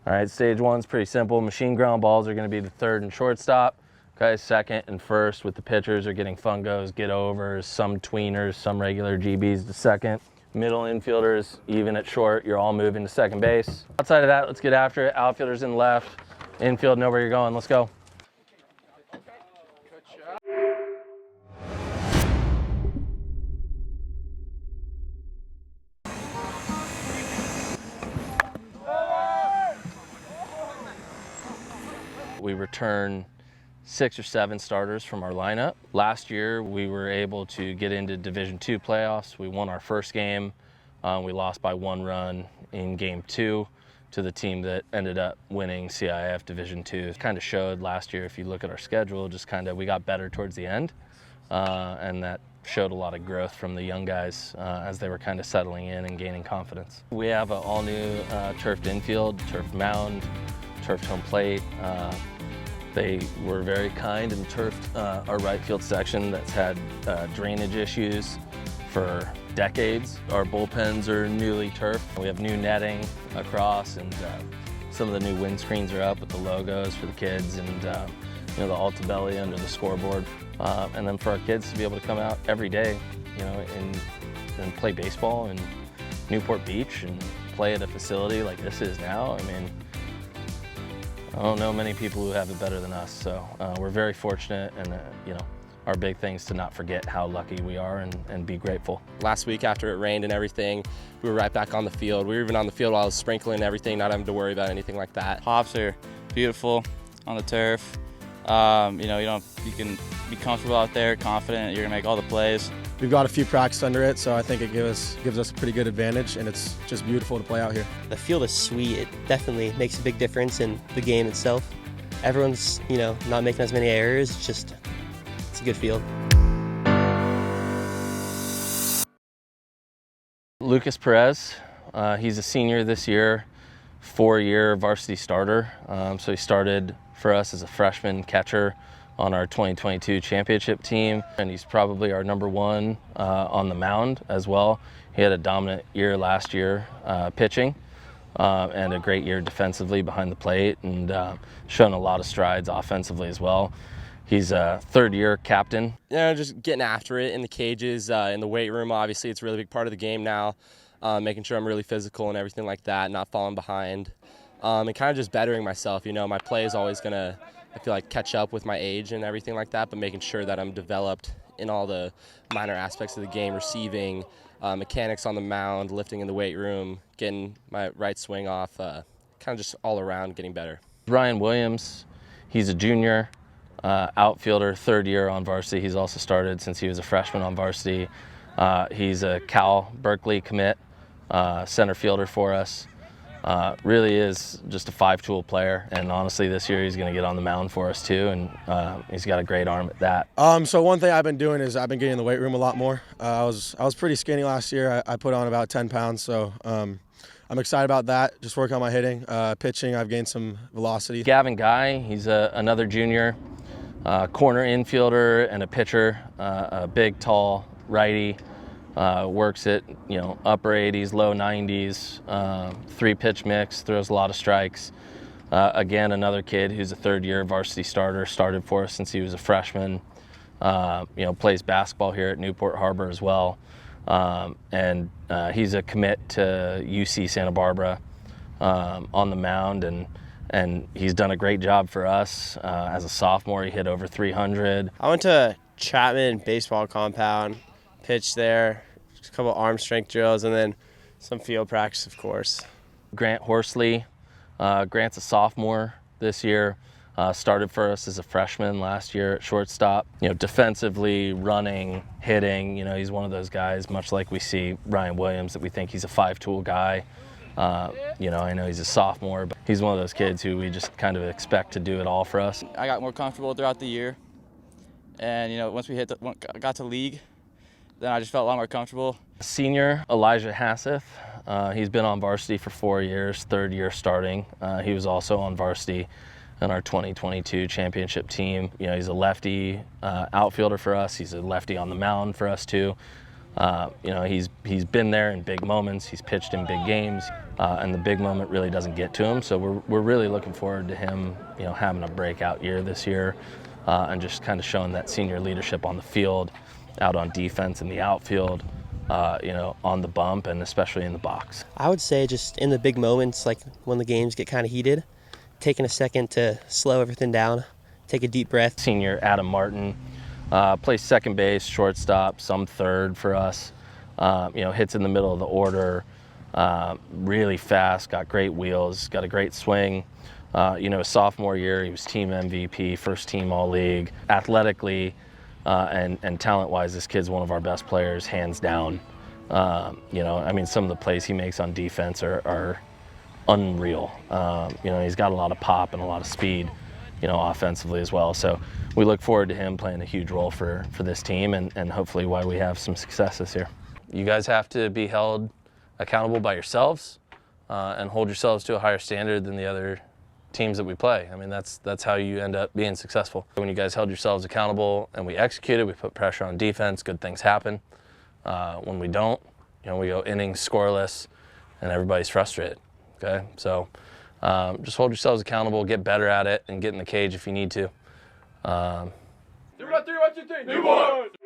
All right, stage one's pretty simple. Machine ground balls are going to be the third and shortstop. Okay, second and first with the pitchers are getting fungos, get overs, some tweeners, some regular GBs to second. Middle infielders, even at short, you're all moving to second base. Outside of that, let's get after it. Outfielders in left. Infield, know where you're going. Let's go. We return 6 or 7 starters from our lineup. Last year, we were able to get into Division II playoffs. We won our first game. We lost by 1 run in Game 2 to the team that ended up winning CIF Division II. It kind of showed last year, if you look at our schedule, just kind of we got better towards the end, and that showed a lot of growth from the young guys as they were kind of settling in and gaining confidence. We have an all-new turfed infield, turfed mound, turfed home plate. They were very kind and turfed our right field section that's had drainage issues for decades. Our bullpens are newly turfed. We have new netting across, and some of the new windscreens are up with the logos for the kids, and the Alta Belly under the scoreboard. And then for our kids to be able to come out every day, and play baseball in Newport Beach and play at a facility like this is now. I mean, I don't know many people who have it better than us, so we're very fortunate, and our big thing is to not forget how lucky we are and be grateful. Last week after it rained and everything, we were right back on the field. We were even on the field while I was sprinkling and everything, not having to worry about anything like that. Hops are beautiful on the turf. You can be comfortable out there, confident you're gonna make all the plays. We've got a few practice under it, so I think it gives us a pretty good advantage, and it's just beautiful to play out here. The field is sweet. It definitely makes a big difference in the game itself. Everyone's, not making as many errors. It's a good field. Lucas Perez, he's a senior this year, 4-year varsity starter. So he started for us as a freshman catcher on our 2022 championship team, and he's probably our #1 on the mound as well. He had a dominant year last year pitching, and a great year defensively behind the plate, and shown a lot of strides offensively as well. He's a 3rd-year captain. Just getting after it in the cages, in the weight room. Obviously, it's a really big part of the game now, making sure I'm really physical and everything like that, not falling behind, and kind of just bettering myself. My play is always going to, I feel like, catch up with my age and everything like that, but making sure that I'm developed in all the minor aspects of the game, receiving, mechanics on the mound, lifting in the weight room, getting my right swing off, kind of just all around getting better. Ryan Williams, he's a junior, outfielder, 3rd year on varsity. He's also started since he was a freshman on varsity. He's a Cal Berkeley commit, center fielder for us. Really is just a 5-tool player, and honestly this year he's going to get on the mound for us too, and he's got a great arm at that. So one thing I've been doing is I've been getting in the weight room a lot more. I was pretty skinny last year. I put on about 10 pounds, so I'm excited about that. Just working on my hitting. Pitching, I've gained some velocity. Gavin Guy, he's another junior, corner infielder and a pitcher, a big, tall righty. Works at upper 80s, low 90s, 3-pitch mix, throws a lot of strikes. Again, another kid who's a 3rd-year varsity starter, started for us since he was a freshman. Plays basketball here at Newport Harbor as well, and he's a commit to UC Santa Barbara on the mound, and he's done a great job for us. As a sophomore, he hit over 300. I went to Chapman baseball compound. Pitch there, just a couple arm strength drills, and then some field practice, of course. Grant Horsley, Grant's a sophomore this year, started for us as a freshman last year at shortstop. Defensively, running, hitting, he's one of those guys, much like we see Ryan Williams, that we think he's a 5-tool guy. I know he's a sophomore, but he's one of those kids who we just kind of expect to do it all for us. I got more comfortable throughout the year, and once we got to league, then I just felt a lot more comfortable. Senior Elijah Hasseth, he's been on varsity for 4 years, 3rd year starting. He was also on varsity in our 2022 championship team. He's a lefty outfielder for us. He's a lefty on the mound for us too. He's been there in big moments. He's pitched in big games, and the big moment really doesn't get to him. So we're really looking forward to him, having a breakout year this year, and just kind of showing that senior leadership on the field, out on defense in the outfield, on the bump, and especially in the box. I would say just in the big moments, like when the games get kind of heated, taking a second to slow everything down, take a deep breath. Senior Adam Martin plays second base, shortstop, some third for us. Hits in the middle of the order, really fast, got great wheels, got a great swing. Sophomore year, he was team MVP, first team All-League. Athletically and talent-wise, this kid's one of our best players, hands down. Some of the plays he makes on defense are unreal. He's got a lot of pop and a lot of speed, offensively as well. So we look forward to him playing a huge role for this team and hopefully why we have some success this year. You guys have to be held accountable by yourselves and hold yourselves to a higher standard than the other teams that we play. That's how you end up being successful. When you guys held yourselves accountable and we executed, we put pressure on defense, good things happen. When we don't, we go innings scoreless and everybody's frustrated. Okay, so just hold yourselves accountable, get better at it, and get in the cage if you need to. 3-1-3, 1-2-3, Newport!